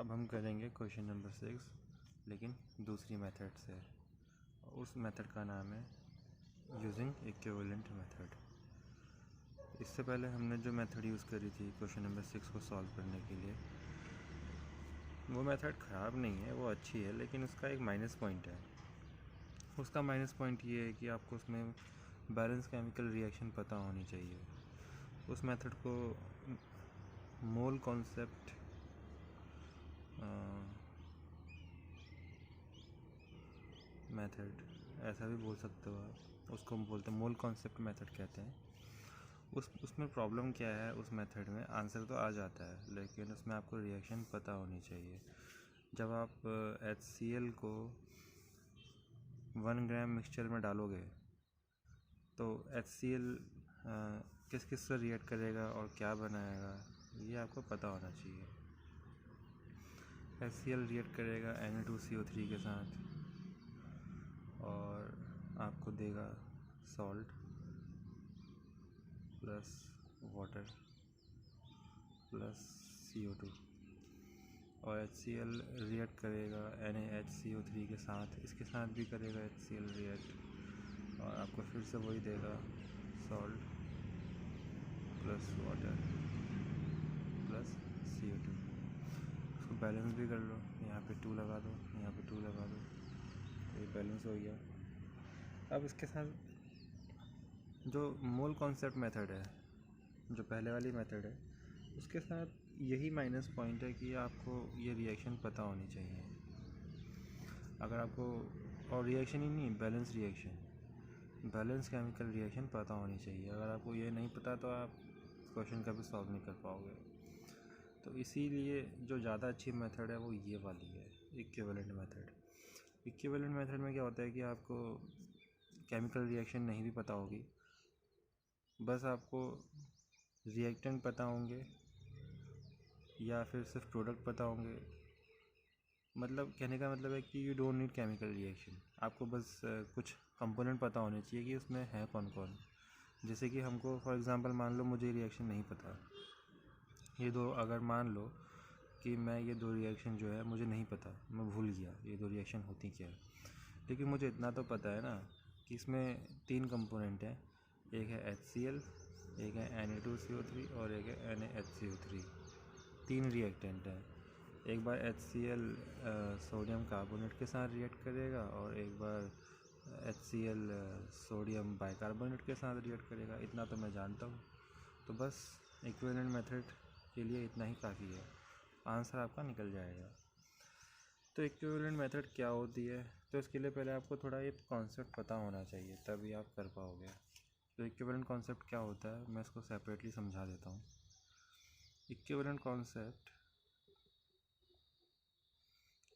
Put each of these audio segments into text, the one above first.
अब हम करेंगे क्वेश्चन नंबर 6 लेकिन दूसरी मेथड से। उस मेथड का नाम है यूजिंग इक्विवेलेंट मेथड। इससे पहले हमने जो मेथड यूज़ करी थी क्वेश्चन नंबर 6 को सॉल्व करने के लिए, वो मेथड ख़राब नहीं है, वो अच्छी है, लेकिन उसका एक माइनस पॉइंट है। उसका माइनस पॉइंट ये है कि आपको उसमें बैलेंस केमिकल रिएक्शन पता होनी चाहिए। उस मेथड को मोल कॉन्सेप्ट मेथड ऐसा भी बोल सकते हो आप, उसको बोलते हैं मोल कॉन्सेप्ट मेथड कहते हैं। उसमें प्रॉब्लम क्या है, उस मेथड में आंसर तो आ जाता है लेकिन उसमें आपको रिएक्शन पता होनी चाहिए। जब आप HCl को 1 ग्राम मिक्सचर में डालोगे तो HCl किस किस से रिएक्ट करेगा और क्या बनाएगा, ये आपको पता होना चाहिए। HCl रिएक्ट करेगा Na2CO3 के साथ और आपको देगा salt plus water plus CO2, और HCl रिएक्ट करेगा NaHCO3 के साथ, इसके साथ भी करेगा HCl रिएक्ट और आपको फिर से वही देगा salt plus water plus CO2। इसको बैलेंस भी कर लो, यहाँ पे 2 लगा दो, यहाँ पे 2 लगा दो, तो ये बैलेंस हो गया। अब इसके साथ जो मोल कॉन्सेप्ट मेथड है, जो पहले वाली मेथड है, उसके साथ यही माइनस पॉइंट है कि आपको ये रिएक्शन पता होनी चाहिए। अगर आपको, और रिएक्शन ही नहीं, balance reaction, balance chemical reaction पता होनी चाहिए। अगर आपको ये नहीं पता तो आप क्वेश्चन कभी सॉल्व नहीं कर पाओगे। तो इसीलिए जो ज़्यादा अच्छी मेथड है वो ये वाली है, इक्विवेलेंट मेथड। इक्विवेलेंट मेथड में क्या होता है कि आपको केमिकल रिएक्शन नहीं भी पता होगी, बस आपको रिएक्टेंट पता होंगे या फिर सिर्फ प्रोडक्ट पता होंगे। मतलब कहने का मतलब है कि you don't need chemical reaction, आपको बस कुछ कंपोनेंट पता होने चाहिए कि उसमें है कौन कौन। जैसे कि हमको फॉर एग्जांपल मान लो मुझे रिएक्शन नहीं पता, ये दो, अगर मान लो कि मैं ये 2 रिएक्शन जो है मुझे नहीं पता, मैं भूल गया ये 2 रिएक्शन होती क्या है, लेकिन मुझे इतना तो पता है ना कि इसमें 3 कंपोनेंट हैं, एक है HCl, एक है Na2CO3 और एक है NaHCO3। 3 रिएक्टेंट हैं। एक बार HCl सोडियम कार्बोनेट के साथ रिएक्ट करेगा और एक बार HCl सोडियम बाइकार्बोनेट के साथ रिएक्ट करेगा, इतना तो मैं जानता हूँ। तो बस इक्विवेलेंट मेथड के लिए इतना ही काफ़ी है, आंसर आपका निकल जाएगा। तो इक्विवेलेंट मेथड क्या होती है, तो इसके लिए पहले आपको थोड़ा ये कॉन्सेप्ट पता होना चाहिए, तभी आप कर पाओगे। तो इक्विवेलेंट कॉन्सेप्ट क्या होता है, मैं इसको सेपरेटली समझा देता हूँ। इक्विवेलेंट कॉन्सेप्ट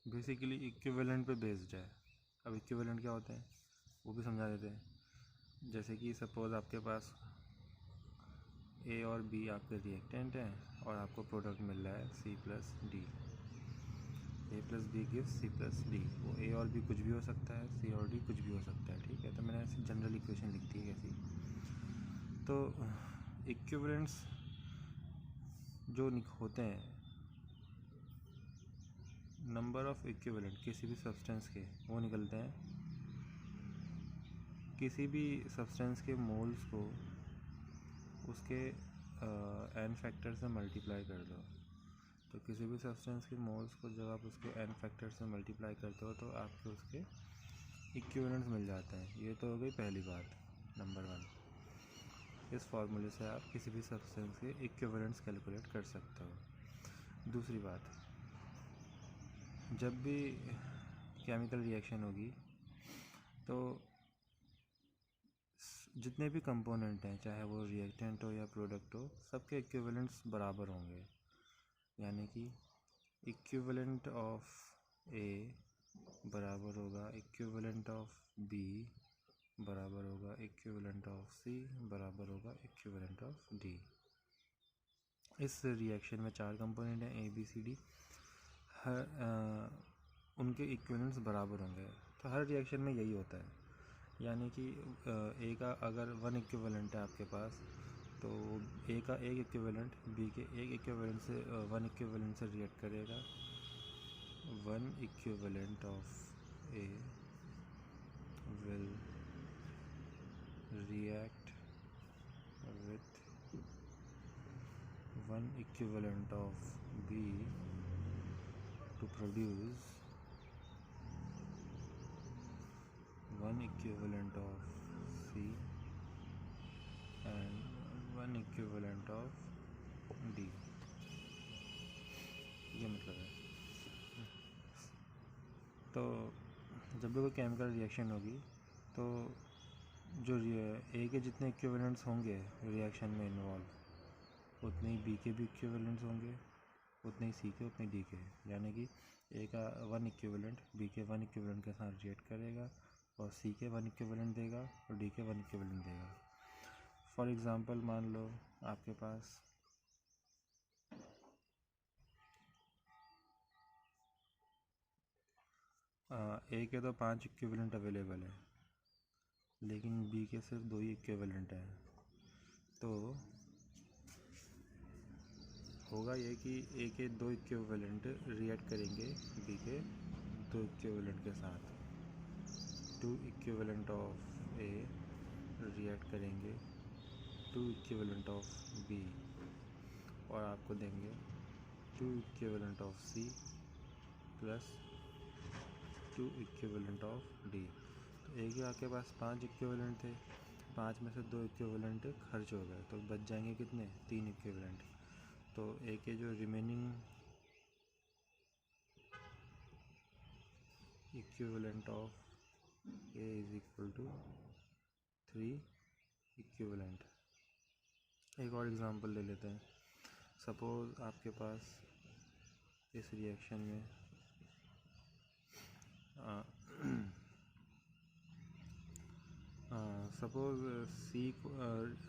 बेसिकली इक्विवेलेंट पे बेस्ड है। अब इक्विवेलेंट क्या होते हैं वो भी समझा देते हैं। जैसे कि सपोज़ आपके पास A और B आपके रिएक्टेंट हैं और आपको प्रोडक्ट मिल रहा है C plus D. A plus B gives C plus D. वो A और B कुछ भी हो सकता है, C और D कुछ भी हो सकता है, ठीक है। तो मैंने ऐसी जनरल इक्वेशन लिख दी है कैसी। तो इक्विवेलेंट्स जो होते हैं, नंबर ऑफ़ इक्विवेलेंट किसी भी सब्सटेंस के, वो निकलते हैं। किसी भी सब्सटेंस के मोल्स को उसके n फैक्टर से मल्टीप्लाई कर दो। तो किसी भी सब्सटेंस के मोल्स को जब आप उसके n फैक्टर से मल्टीप्लाई करते हो तो आपको उसके इक्विवेलेंट्स मिल जाते हैं। ये तो हो गई पहली बात, नंबर 1। इस फार्मूले से आप किसी भी सब्सटेंस के इक्विवेलेंट्स कैलकुलेट कर सकते हो। दूसरी बात, जब भी केमिकल रिएक्शन होगी तो जितने भी कंपोनेंट हैं, चाहे वो रिएक्टेंट हो या प्रोडक्ट हो, सबके इक्विवेलेंट्स बराबर होंगे। यानी कि इक्विवेलेंट ऑफ A बराबर होगा इक्विवेलेंट ऑफ B बराबर होगा इक्विवेलेंट ऑफ C बराबर होगा इक्विवेलेंट ऑफ D। इस रिएक्शन में 4 कंपोनेंट हैं A B C D, उनके इक्विवेलेंट्स बराबर होंगे। तो हर रिएक्शन में यही होता है। यानी कि A का अगर 1 इक्विवेलेंट है आपके पास, तो A का 1 इक्विवेलेंट B के 1 इक्विवेलेंट से 1 इक्विवेलेंट से रिएक्ट करेगा one equivalent of A will react with one equivalent of B to produce one equivalent of C and one equivalent of D। ये मतलब है। तो जब भी कोई केमिकल रिएक्शन होगी तो जो ए के जितने इक्विवेलेंट्स होंगे रिएक्शन में इन्वॉल्व उतने ही बी के भी इक्विवेलेंट्स होंगे, उतने ही सी के, उतने डी के। यानी कि ए का वन इक्विवेलेंट बी के वन इक्विवेलेंट के साथ रिएक्ट करेगा और सी के वन इक्विवेलेंट देगा और डी के वन इक्विवेलेंट देगा। फॉर एग्ज़ाम्पल मान लो आपके पास ए के तो 5 इक्विवेलेंट अवेलेबल है लेकिन बी के सिर्फ 2 ही इक्विवेलेंट है। तो होगा ये कि ए के 2 इक्विवेलेंट रिएक्ट करेंगे बी के 2 इक्विवेलेंट के साथ। 2 इक्विवेलेंट ऑफ ए रिएक्ट करेंगे 2 इक्विवेलेंट ऑफ बी और आपको देंगे 2 equivalent of C plus 2 equivalent of D. तो ए के आपके पास 5 इक्विवेलेंट थे, 5 में से 2 इक्विवेलेंट खर्च हो गए तो बच जाएंगे कितने, 3 इक्विवेलेंट। तो ए के जो remaining equivalent of A is equal to 3 equivalent. एक और एग्जांपल ले लेते हैं। सपोज़ आपके पास इस रिएक्शन में सपोज़ सी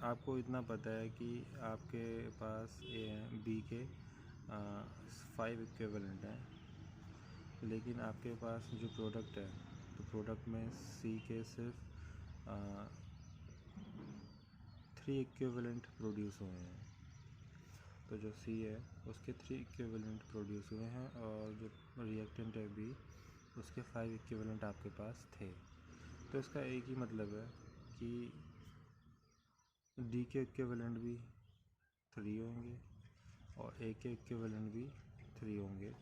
आपको इतना पता है कि आपके पास बी के 5 इक्विवेलेंट हैं लेकिन आपके पास जो प्रोडक्ट है तो प्रोडक्ट में सी के सिर्फ 3 इक्विवेलेंट प्रोड्यूस हुए हैं। तो जो सी है उसके 3 इक्विवेलेंट प्रोड्यूस हुए हैं और जो रिएक्टेंट है बी उसके 5 इक्विवेलेंट आपके पास थे। तो इसका एक ही मतलब है कि डी के इक्विवेलेंट भी 3 होंगे और ए के इक्विवेलेंट भी 3 होंगे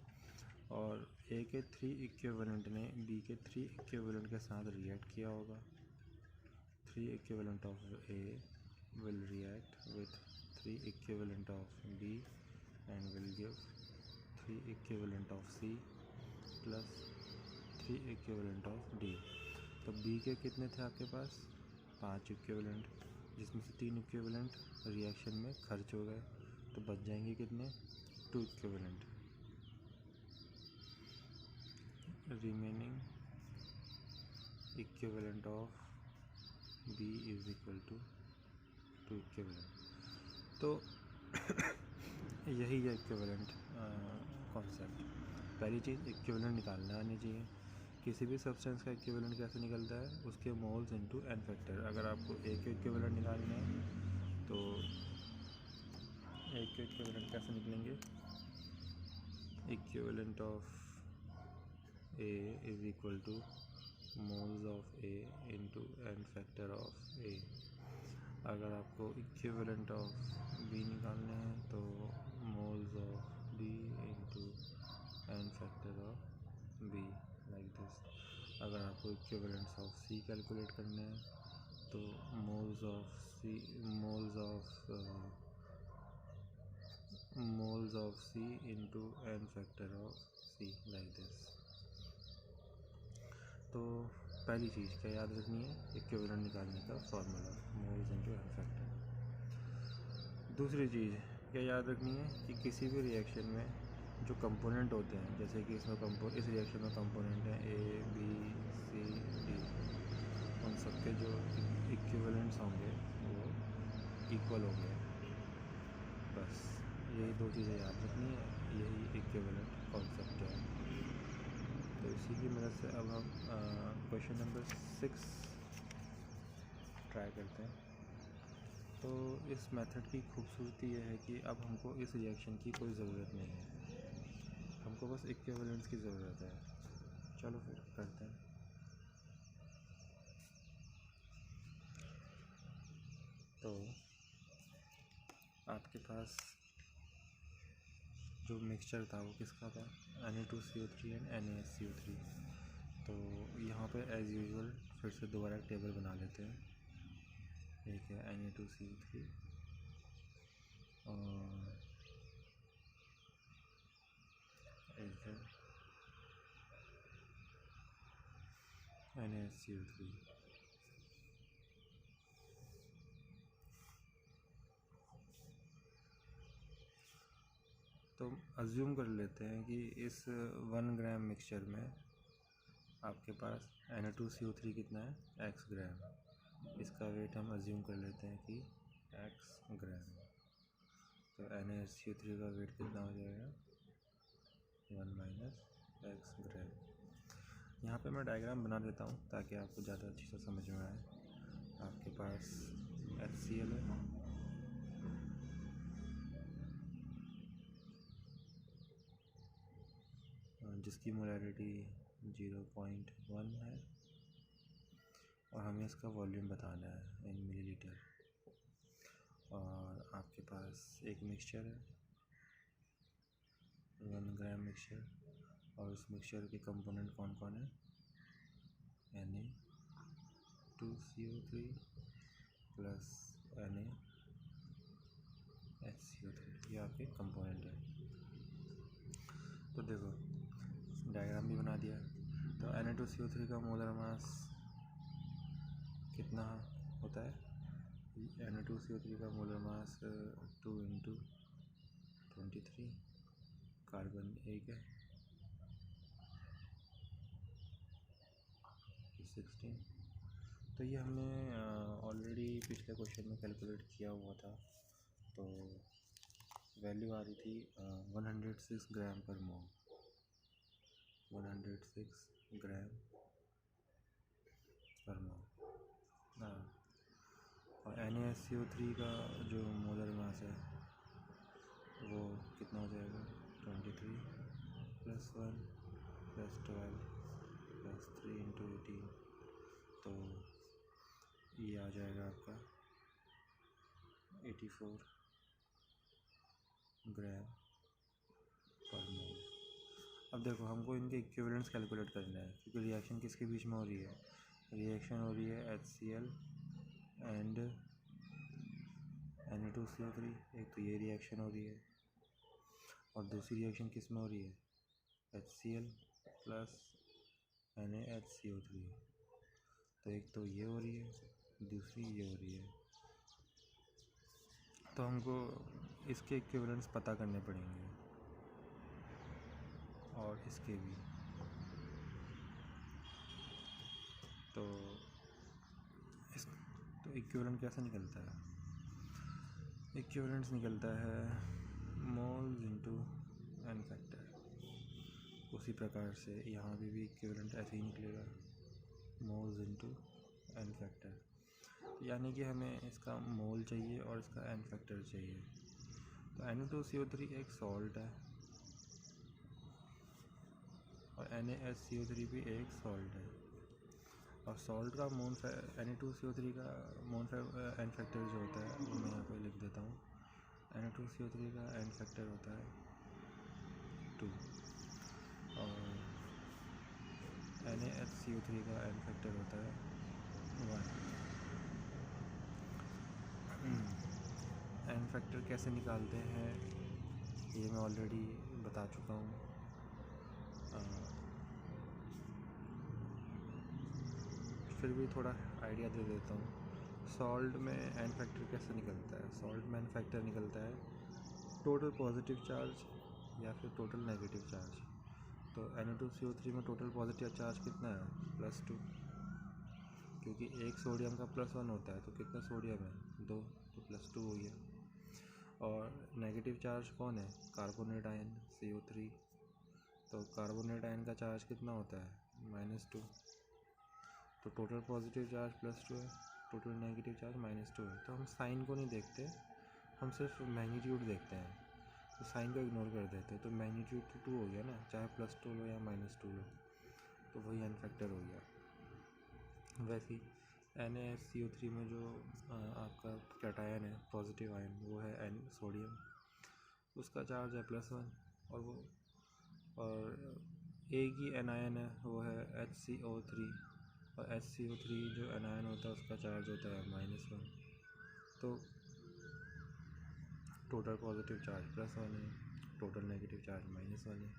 और ए के 3 इक्विवेलेंट ने बी के 3 इक्विवेलेंट के साथ रिएक्ट किया होगा। 3 equivalent of A will react with 3 equivalent of B and will give 3 equivalent of C plus 3 equivalent of D। तो B के कितने थे आपके पास, 5 इक्विवेलेंट, जिसमें से 3 इक्विवेलेंट रिएक्शन में खर्च हो गए तो बच जाएंगे कितने, 2 equivalent. Remaining equivalent of B is equal to 2 equivalent. तो यही है इक्विवेलेंट कॉन्सेप्ट। पहली चीज़ इक्विवेलेंट निकालना आनी चाहिए। किसी भी सब्सटेंस का इक्विवेलेंट कैसे निकलता है, उसके मोल्स इनटू एन फैक्टर। अगर आपको ए के इक्विवेलेंट निकालने हैं तो ए के इक्विवेलेंट कैसे निकलेंगे, equivalent of A is equal to moles of A into n factor of A. अगर आपको इक्विवेलेंट ऑफ बी निकालने हैं तो moles of B into n factor of B, like this. अगर आपको इक्विवेलेंट्स ऑफ सी कैलकुलेट करने हैं तो moles of C into n factor of C, like this. तो पहली चीज़ क्या याद रखनी है, इक्विवेलेंट निकालने का formula moles into n factor. दूसरी चीज़ क्या याद रखनी है कि किसी भी रिएक्शन में जो कंपोनेंट होते हैं, जैसे कि इसमें इस रिएक्शन में कंपोनेंट हैं ए बी सी डी, उन सबके जो इक्विवेलेंट्स होंगे वो इक्वल होंगे। बस यही दो चीज़ें याद रखनी है, यही इक्विवेलेंट कॉन्सेप्ट है। तो इसी की मदद से अब हम क्वेश्चन नंबर 6 ट्राई करते हैं। तो इस मेथड की खूबसूरती यह है कि अब हमको इस रिएक्शन की कोई ज़रूरत नहीं है, हम हमको बस इक्विवेलेंस की ज़रूरत है। चलो फिर करते हैं। तो आपके पास जो मिक्सचर था वो किसका था, Na2CO3 एंड NaSCO3। तो यहाँ पे एज़ यूजुअल फिर से दोबारा एक टेबल बना लेते हैं। एक है Na2CO3 और एक है NaSCO3। तो अज्यूम कर लेते हैं कि इस 1 ग्राम मिक्सचर में आपके पास Na2CO3 कितना है, x ग्राम। इसका वेट हम अज्यूम कर लेते हैं कि x ग्राम। तो NaSCO3 का वेट कितना हो जाएगा, 1 माइनस x ग्राम। यहाँ पे मैं डायग्राम बना देता हूँ ताकि आपको ज़्यादा अच्छी से समझ में आए। आपके पास HCl है, जिसकी मोलैरिटी 0.1 है और हमें इसका वॉल्यूम बताना है इन मिलीलीटर। और आपके पास एक मिक्सचर है, 1 ग्राम मिक्सचर, और उस मिक्सचर के कंपोनेंट कौन कौन है, Na2CO3 प्लस NaHCO3, ये आपके कंपोनेंट है। तो देखो डायग्राम भी बना दिया। तो Na2CO3 का मोलर मास कितना होता है, Na2CO3 का मोलर मास 2 × 23, कार्बन एक है 16। तो ये हमने ऑलरेडी पिछले क्वेश्चन में कैलकुलेट किया हुआ था। तो वैल्यू आ रही थी 106 ग्राम पर मोल, 106 ग्राम पर मोल। हाँ, और NaSCO3 का जो मोलर मास है वो कितना हो जाएगा, 23 + 1 + 12 + 3 × 18। तो ये आ जाएगा आपका 84 ग्राम पर मोल। अब देखो हमको इनके इक्विवेलेंस कैलकुलेट करना है, क्योंकि रिएक्शन किसके बीच में हो रही है, रिएक्शन हो रही है HCl एंड Na2CO3। एक तो ये रिएक्शन हो रही है और दूसरी रिएक्शन किस में हो रही है, HCl प्लस NaHCO3। तो एक तो ये हो रही है, दूसरी ये हो रही है। तो हमको इसके इक्विवेलेंस पता करने पड़ेंगे और इसके भी। तो इक्विवेलेंट कैसे निकलता है, इक्विवेलेंस निकलता है मोल्स इनटू n फैक्टर। उसी प्रकार से यहाँ भी इक्विवेलेंट ऐसे ही निकलेगा, मोल्स इनटू n फैक्टर। यानी कि हमें इसका मोल चाहिए और इसका n फैक्टर चाहिए। तो Na2CO3 एक सॉल्ट है और NaHCO3 भी एक सॉल्ट है। और सॉल्ट का Na2CO3 का n फैक्टर जो होता है वो मैं यहाँ पे लिख देता हूँ। Na2CO3 का n फैक्टर होता है 2 और NaHCO3 का n फैक्टर होता है 1। n फैक्टर कैसे निकालते हैं ये मैं ऑलरेडी बता चुका हूँ। फिर भी थोड़ा आइडिया दे देता हूँ। सॉल्ट में n फैक्टर कैसे निकलता है, सॉल्ट में n फैक्टर निकलता है टोटल पॉजिटिव चार्ज या फिर टोटल नेगेटिव चार्ज। तो Na2CO3 में टोटल पॉजिटिव चार्ज कितना है, +2, क्योंकि एक सोडियम का +1 होता है। तो कितना सोडियम है, 2, तो +2 हो गया। और नेगेटिव चार्ज कौन है, कार्बोनेट आयन CO3। तो कार्बोनेट आयन का चार्ज कितना होता है, -2। तो टोटल पॉजिटिव चार्ज +2 है, टोटल नेगेटिव चार्ज -2 है। तो हम साइन को नहीं देखते, हम सिर्फ मैग्नीट्यूड देखते हैं। तो साइन को इग्नोर कर देते हैं, तो मैग्नीट्यूड तो 2 हो गया ना, चाहे +2 लो या -2 लो, तो वही n फैक्टर हो गया। वैसे ही NaCO3 में जो आपका कैटायन है, पॉजिटिव आयन, वो है N सोडियम, उसका चार्ज है +1, और एक ही एनायन है, वो है HCO3, और HCO3 जो एनायन होता है उसका चार्ज होता है -1। तो टोटल पॉजिटिव चार्ज +1 है, टोटल नेगेटिव चार्ज -1 है,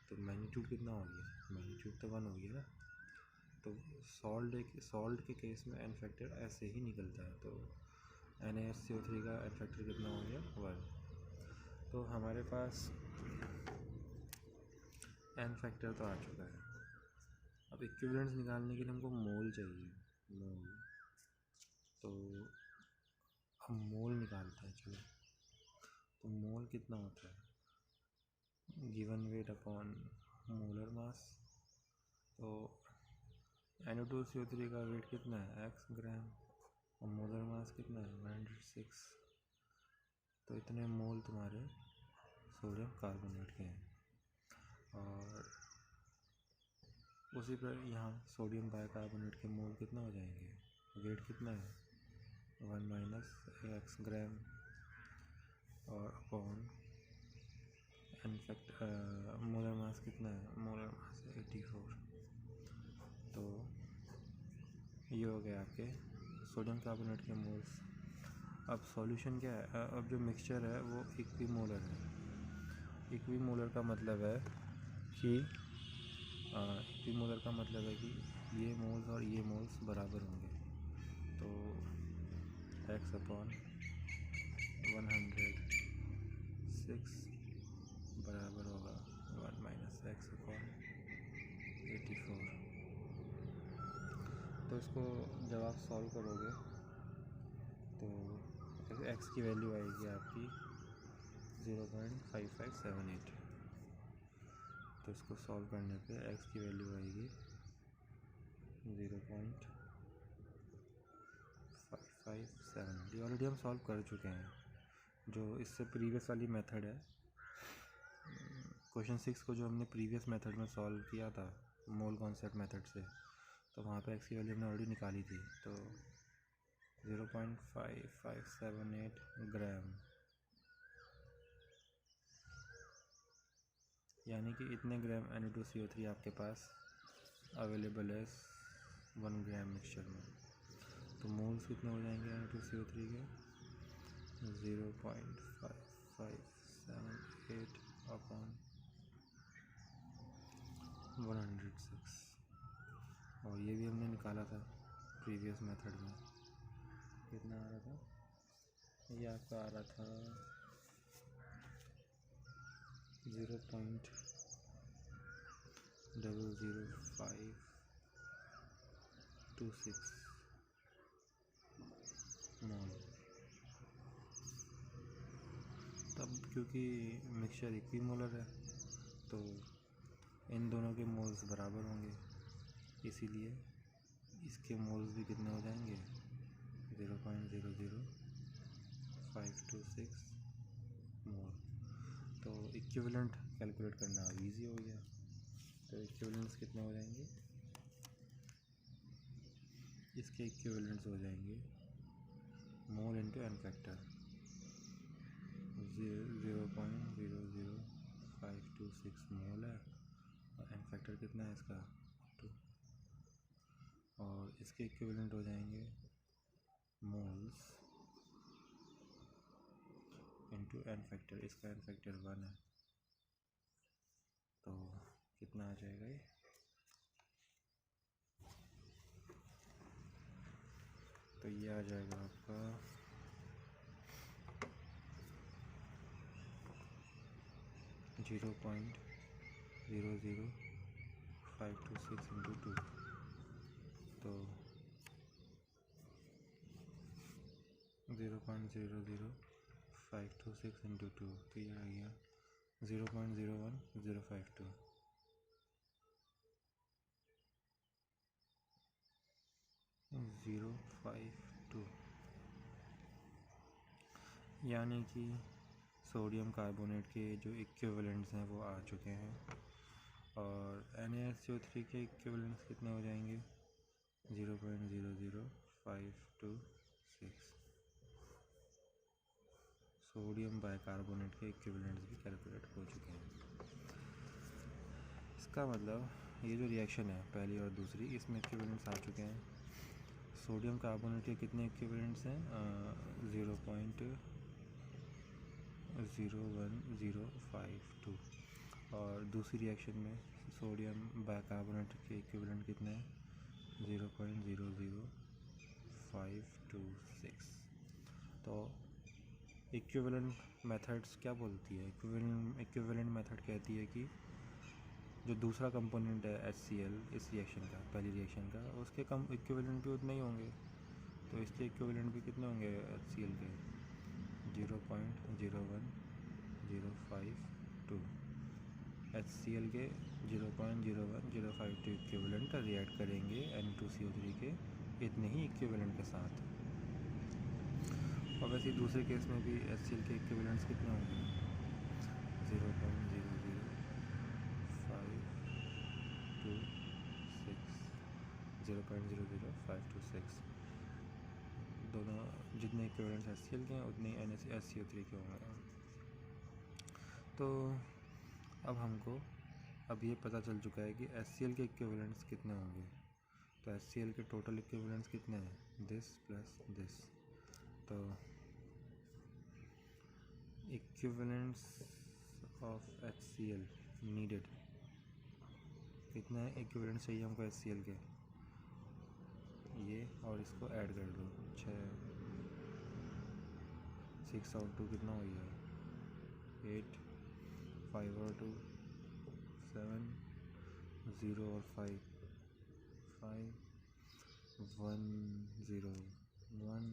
तो मैग्नीट्यूड कितना हो गया? मैग्नीट्यूड तो 1 हो गया ना। तो सॉल्ट के केस में n फैक्टर ऐसे ही निकलता है, तो NaCO3 का n फैक्टर कितना हो गया? 1। तो हमारे पास n फैक्टर तो आ चुका है। अब इक्विवेलेंस निकालने के लिए हमको मोल चाहिए, मोल। तो हम मोल निकालते हैं, चलो। तो मोल कितना होता है? Given weight upon molar mass. तो NO2CO3 का वेट कितना है? x ग्राम, और मोलर मास कितना है? 106। तो इतने मोल तुम्हारे सोडियम कार्बोनेट के हैं। और उसी पर यहाँ सोडियम बाइकार्बोनेट के मोल कितना हो जाएंगे? वेट कितना है? 1 - x ग्राम, और अपॉन मोलर मास कितना है? Molar mass 84। तो ये हो गया आपके सोडियम कार्बोनेट के मोल्स। अब सॉल्यूशन क्या है? अब जो मिक्सचर है वो इक्विमोलर है। इक्विमोलर का मतलब है कि इक्विमोलर का मतलब है कि ये मोल्स और ये मोल्स बराबर होंगे। तो x अपॉन 106 बराबर होगा 1 - x अपॉन 84। तो इसको जब आप सॉल्व करोगे तो x की वैल्यू आएगी आपकी 0.5578। तो इसको सॉल्व करने पे x की वैल्यू आएगी 0.557। ये ऑलरेडी हम सॉल्व कर चुके हैं, जो इससे प्रीवियस वाली मेथड है। क्वेश्चन 6 को जो हमने प्रीवियस मेथड में सॉल्व किया था, मोल कॉन्सेप्ट मेथड से, तो वहाँ पे x की वैल्यू हमने ऑलरेडी निकाली थी। तो 0.5578 ग्राम, यानी कि इतने ग्राम NO2CO3 आपके पास अवेलेबल है 1 ग्राम मिक्सचर में। तो मोल्स कितने हो जाएंगे NO2CO3 के? 0.5578 अपॉन 106। और ये भी हमने निकाला था प्रीवियस मेथड में। कितना आ रहा था? ये आपका आ रहा था 0.00526 मोल। तब क्योंकि मिक्सचर इक्विमोलर है तो इन दोनों के मोल्स बराबर होंगे, इसीलिए इसके मोल्स भी कितने हो जाएंगे? 0.00526 मोल। तो इक्विवेलेंट कैलकुलेट करना अब ईजी हो गया। तो इक्विवेलेंट्स कितने हो जाएंगे? इसके इक्विवेलेंट्स हो जाएंगे मोल इंटू n फैक्टर। 0.00526 मोल है, और n फैक्टर कितना है इसका? 2। और इसके इक्विवेलेंट हो जाएंगे मोल्स इंटू n फैक्टर। इसका n फैक्टर 1 है, तो कितना आ जाएगा ये? तो ये आ जाएगा आपका 0.00526 इंटू 2। तो 0.00526 इंटू 2, तो ये आ गया 0.01052। यानी कि सोडियम कार्बोनेट के जो इक्विवेलेंट्स हैं वो आ चुके हैं, और NaSO3 के इक्विवेलेंट्स कितने हो जाएंगे 0.00526। सोडियम बाइकार्बोनेट के इक्विवेलेंट्स भी कैलकुलेट हो चुके हैं। इसका मतलब ये जो रिएक्शन है पहली और दूसरी, इसमें इक्विवेलेंट्स आ चुके हैं। सोडियम कार्बोनेट के कितने इक्विवेलेंट्स हैं 0.01052, और दूसरी रिएक्शन में सोडियम बाइकार्बोनेट के इक्विवेलेंट कितने हैं 0.00526। तो इक्विवेलेंट मेथड्स क्या बोलती है, इक्विवेलेंट मेथड कहती है कि जो दूसरा कंपोनेंट है HCl इस रिएक्शन का, पहली रिएक्शन का, उसके कम इक्विवेलेंट भी उतने ही होंगे, तो इसके इक्विवेलेंट भी कितने होंगे HCl के 0.01052। HCl के 0.01052 इक्विवेलेंट रिएक्ट करेंगे Na2CO3 के इतने ही इक्विवेलेंट के साथ। और वैसे दूसरे केस में भी HCl के इक्विवेलेंट्स कितने होंगे 0.00526 दोनों जितने इक्विवेलेंट्स HCl के हैं उतने NaCO3 के होंगे। तो अब ये पता चल चुका है कि HCl के इक्विवेलेंट्स कितने होंगे। तो HCl के टोटल इक्विवेलेंट्स कितने हैं दिस प्लस दिस। तो इक्विवेलेंट्स ऑफ HCl नीडेड कितने इक्विवेलेंट्स चाहिए हमको HCl के, ये और इसको ऐड कर दो 6 और 2 कितना हो गया 8, 5 और 2 7, 0 और 5 5, 1 0 1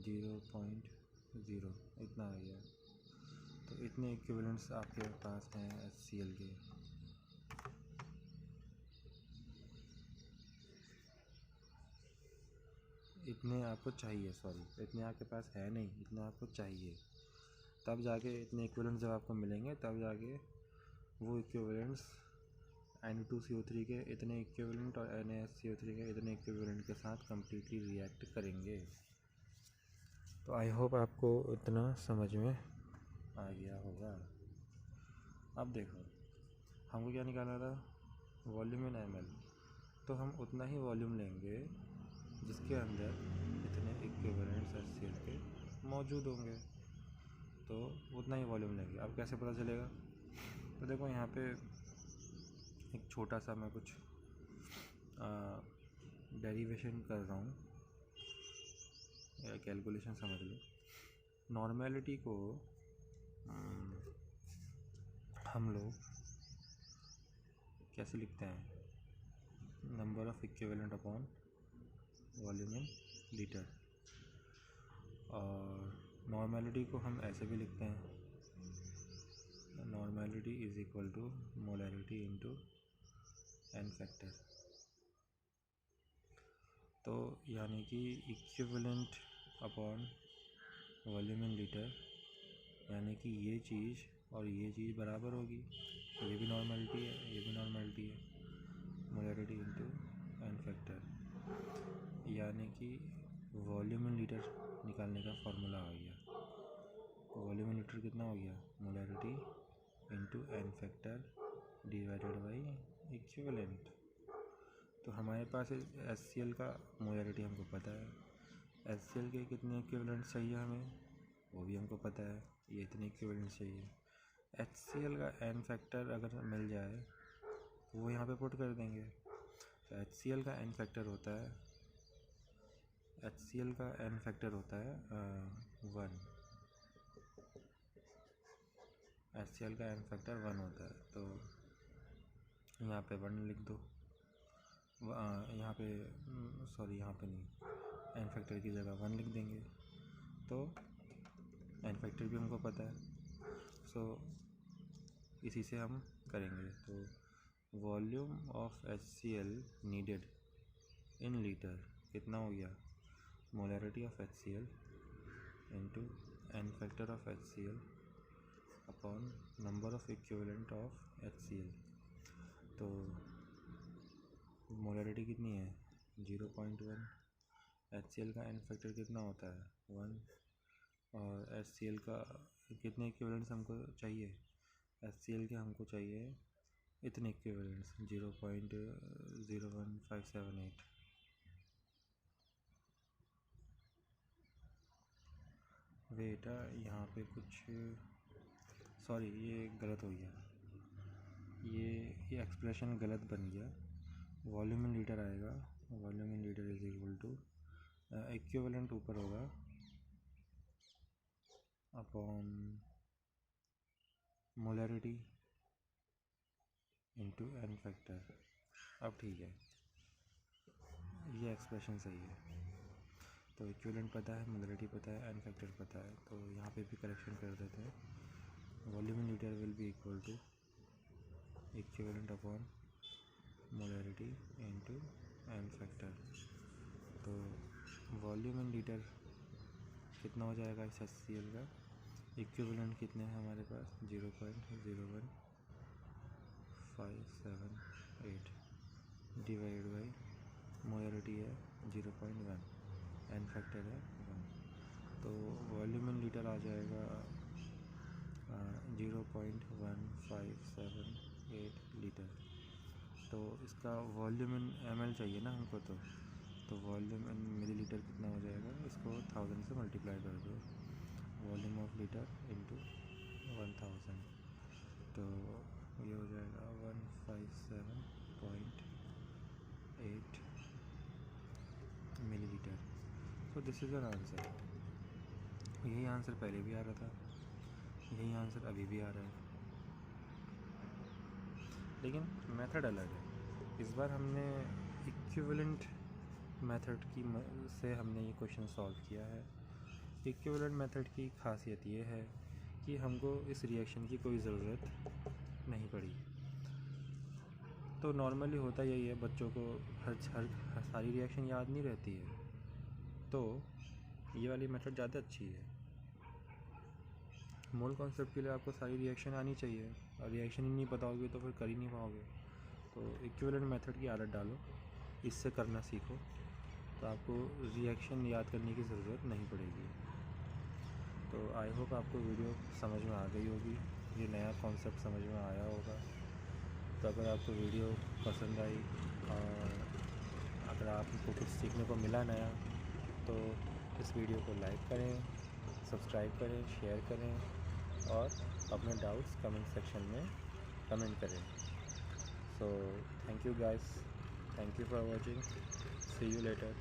0.0 इतना आ गया। तो इतने इक्विवेलेंट्स आपके पास हैं HCl के। इतने आपको चाहिए, इतने आपके पास है नहीं, इतने आपको चाहिए, तब जाके इतने इक्विवेलेंट्स जब आपको मिलेंगे तब जाके वो इक्विवेलेंट्स Na2CO3 के इतने इक्विवेलेंट और NaSO3 के इतने इक्विवेलेंट के साथ कम्प्लीटली रिएक्ट करेंगे। तो आई होप आपको इतना समझ में आ गया होगा। अब देखो हमको क्या निकालना था वॉल्यूम इन ml, तो हम उतना ही वॉल्यूम लेंगे जिसके अंदर इतने इक्विवेलेंट्स HCl के मौजूद होंगे, तो उतना ही वॉल्यूम लेंगे। अब कैसे पता चलेगा, तो देखो यहाँ पे एक छोटा सा मैं कुछ डेरिवेशन कर रहा हूँ या कैलकुलेशन समझ लो। नॉर्मेलिटी को हम लोग कैसे लिखते हैं number of equivalent upon volume in litre, और नॉर्मेलिटी को हम ऐसे भी लिखते हैं normality is equal to molarity into n factor. तो यानी कि equivalent upon volume in litre, यानी कि ये चीज़ और ये चीज़ बराबर होगी, ये भी नॉर्मेलिटी है ये भी नॉर्मेलिटी है, मोलैरिटी इंटू n फैक्टर, यानी कि वॉल्यूम इन लीटर निकालने का फॉर्मूला आ गया। वॉल्यूम इन लीटर कितना हो गया molarity into n factor divided by equivalent. तो हमारे पास HCl का मोलैरिटी हमको पता है, HCl के कितने इक्विवेलेंट चाहिए हमें वो भी हमको पता है, ये इतने इक्विवेलेंट चाहिए। HCl का n फैक्टर अगर मिल जाए तो वो यहाँ पे पुट कर देंगे। तो HCl का n फैक्टर होता है 1। HCl का n फैक्टर होता है 1 होता है, तो यहाँ पे 1 लिख दो, यहाँ पे यहाँ पे नहीं, n फैक्टर की जगह 1 लिख देंगे, तो n फैक्टर भी हमको पता है। सो इसी से हम करेंगे। तो volume of HCl needed in litre कितना हो गया molarity of HCl into n factor of HCl upon number of equivalent of HCl। तो मोलरिटी कितनी है 0.1, HCl का n फैक्टर कितना होता है 1, और HCl का कितने इक्विवेलेंट्स हमको चाहिए, HCl के हमको चाहिए इतने इक्विवेलेंट्स 0.01578। बेटा यहाँ पे कुछ सॉरी ये गलत हो गया, ये एक्सप्रेशन गलत बन गया। वॉल्यूम इन लीटर आएगा, volume in litre is equal to equivalent ऊपर होगा upon molarity into n factor. अब ठीक है, ये एक्सप्रेशन सही है। तो इक्विवेलेंट पता है, मोलरिटी पता है, n फैक्टर पता है, तो यहाँ पे भी करेक्शन कर देते हैं। Volume in litre will be equal to equivalent upon molarity into n factor. तो वॉल्यूम इन लीटर कितना हो जाएगा इस HCl का, इक्विवेलेंट कितने हैं हमारे पास 0.01578 डिवाइड बाई मोलरिटी है 0.1, n फैक्टर है 1। तो वॉल्यूम इन लीटर आ जाएगा 0.1578 लीटर। तो इसका वॉल्यूम इन ml चाहिए ना हमको, तो वॉल्यूम इन मिलीलीटर कितना हो जाएगा, इसको 1000 से मल्टीप्लाई कर दो, वॉल्यूम ऑफ लीटर इंटू 1000, तो ये हो जाएगा 157.8 millilitre. So this is an answer. यही आंसर पहले भी आ रहा था, यही आंसर अभी भी आ रहा है, लेकिन मेथड अलग है। इस बार हमने इक्विवेलेंट मेथड की से हमने ये क्वेश्चन सॉल्व किया है। इक्विवेलेंट मेथड की खासियत ये है कि हमको इस रिएक्शन की कोई ज़रूरत नहीं पड़ी। तो नॉर्मली होता यही है, बच्चों को हर सारी रिएक्शन याद नहीं रहती है, तो ये वाली मेथड ज़्यादा अच्छी है। मोल कॉन्सेप्ट के लिए आपको सारी रिएक्शन आनी चाहिए, और रिएक्शन ही नहीं पता होगी तो फिर कर ही नहीं पाओगे। तो इक्विवेलेंट मेथड की आदत डालो, इससे करना सीखो, तो आपको रिएक्शन याद करने की ज़रूरत नहीं पड़ेगी। तो आई होप आपको वीडियो समझ में आ गई होगी, ये नया कॉन्सेप्ट समझ में आया होगा। तो अगर आपको वीडियो पसंद आई और अगर आपको कुछ सीखने को मिला नया, तो इस वीडियो को लाइक करें, सब्सक्राइब करें, शेयर करें, और अपने डाउट्स कमेंट सेक्शन में कमेंट करें। So thank you guys, thank you for watching, see you letter.